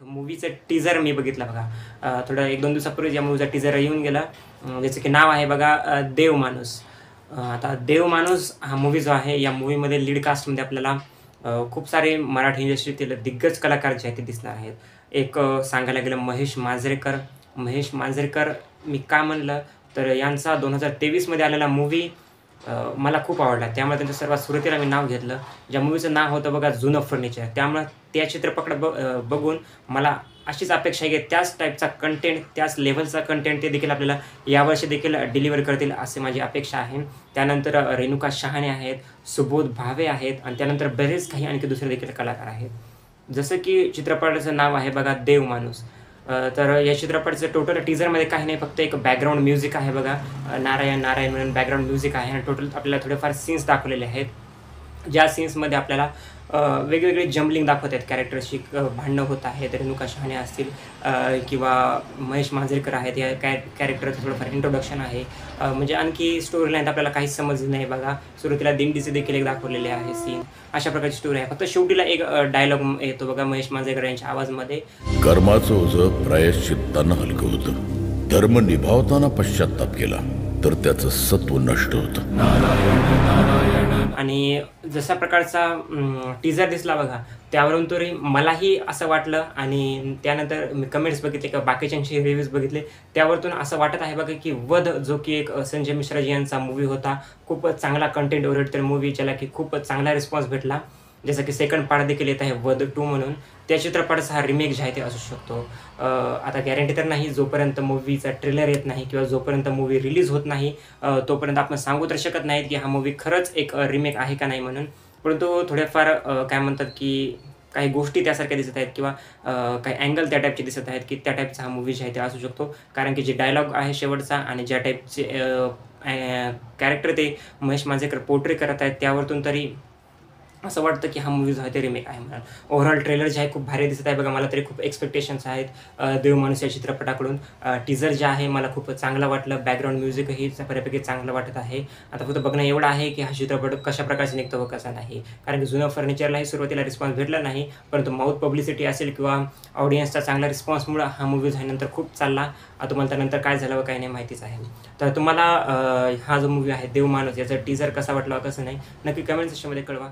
मूवीचं teaser मी बघितलं बघा. थोडं 1-2 दिवसापूर्वी या मूवीचा टीझर येऊन गेला. ज्याचं की नाव आहे बघा देव माणूस. आता देव माणूस हा मूवी जो आहे, या मूव्हीमध्ये लीड कास्टमध्ये आपल्याला खूप सारे मराठी इंडस्ट्रीतील दिग्गज कलाकार जे आहेत ते दिसणार आहेत. एक सांगायला गेलं महेश मांजरेकर. महेश मांजरेकर मी का म्हणलं, तर यांचा 2023 मध्ये आलेला मूव्ही मला खूप आवडला. त्यामुळे त्यांचं सर्वात सुरुवातीला मी नाव घेतलं. ज्या मूव्हीचं नाव होतं बघा जुनं फर्निचर. त्यामुळं त्या चित्रपट बघून मला अशीच अपेक्षा आहे की त्याच टाईपचा कंटेंट, त्याच लेव्हलचा कंटेंट ते देखील आपल्याला यावर्षी देखील डिलिव्हर करतील अशी माझी अपेक्षा आहे. त्यानंतर रेणुका शहाणे आहेत, सुबोध भावे आहेत आणि त्यानंतर बरेच काही आणखी दुसरे देखील कलाकार आहेत. जसं की चित्रपटाचं नाव आहे बघा देव माणूस. तर या चित्रपटाचं टोटल टीझरमध्ये काही नाही, फक्त एक बॅकग्राऊंड म्युझिक आहे बघा. नारायण नारायण म्हणून बॅकग्राऊंड म्युझिक आहे आणि टोटल आपल्याला थोडेफार सीन्स दाखवलेले आहेत. ज्या सीन्समध्ये आपल्याला वेगवेगळे जम्बलिंग दाखवत आहेत. कॅरेक्टरशी भांडणं होत आहेत. रेणुका शहाणे असतील किंवा महेश मांजरेकर आहेत. या कॅरेक्टरचं थोडंफार इंट्रोडक्शन आहे. म्हणजे आणखी स्टोरी लाईन आपल्याला काहीच समजली नाही बघा. सुरुवातीला दिंडीचे देखील एक दाखवलेले आहे सीन. अशा प्रकारची स्टोरी आहे. फक्त शेवटीला एक डायलॉग येतो बघा महेश मांजरेकर यांच्या आवाजमध्ये. कर्माचं ओझं प्रायश्चित्तानं हलकं होतं. धर्म निभावताना पश्चात्ताप केला तर त्याचं सत्व नष्ट होतं. आणि जशा प्रकारचा टीझर दिसला बघा, त्यावरून तरी मलाही असं वाटलं आणि त्यानंतर मी कमेंट्स बघितले किंवा बाकीच्यांचे रिव्ह्यूज बघितले, त्यावरतून असं वाटत आहे बघा की वध जो की एक संजय मिश्राजी यांचा मूव्ही होता, खूपच चांगला कंटेंट ओरिएंटेड मूव्ही, ज्याला की खूपच चांगला रिस्पॉन्स भेटला. जसं की सेकंड पार्ट देखील येत आहे वध 2 म्हणून. त्या चित्रपटाचा हा रिमेक जे आहे ते असू शकतो. आता गॅरंटी तर नाही, जोपर्यंत मूव्हीचा ट्रेलर येत नाही किंवा जोपर्यंत मूव्ही रिलीज होत नाही तोपर्यंत आपण सांगू तर शकत नाहीत की हा मूव्ही खरंच एक रिमेक आहे का नाही म्हणून. परंतु थोड्याफार काय म्हणतात की काही गोष्टी त्यासारख्या दिसत आहेत किंवा काही अँगल त्या टाईपचे दिसत आहेत की त्या टाईपचा हा मूव्ही जे आहे ते असू शकतो. कारण की जे डायलॉग आहे शेवटचा आणि ज्या टाईपचे कॅरेक्टर ते महेश मांजरेकर पोर्ट्रे करत आहेत, त्यावरतून तरी असं वाटतं की हा मूव्ही जो आहे ते रिमेक आहे म्हणून. ओव्हरऑल ट्रेलर जे आहे खूप भारी दिसत आहे बघा. मला तरी खूप एक्सपेक्टेशन्स आहेत देव माणूस या चित्रपटाकडून. टीझर जे आहे मला खूप चांगलं वाटलं. बॅकग्राऊंड म्युझिकही बऱ्यापैकी चांगलं वाटत आहे. आता फक्त बघणं एवढं आहे की हा चित्रपट कशा प्रकारचा निघतो व कसा नाही. कारण की जुनं फर्निचरलाही सुरुवातीला रिस्पॉन्स भेटला नाही, परंतु माउथ पब्लिसिटी असेल किंवा ऑडियन्सचा चांगला रिस्पॉन्समुळे हा मूव्ही झाल्यानंतर खूप चालला. तुम्हाला त्यानंतर काय झालं व काही नाही माहितीच आहे. तर तुम्हाला हा जो मूव्ही आहे देव माणूस याचा टीझर कसा वाटला कसं नाही, नक्की कमेंट सेक्शनमध्ये कळवा.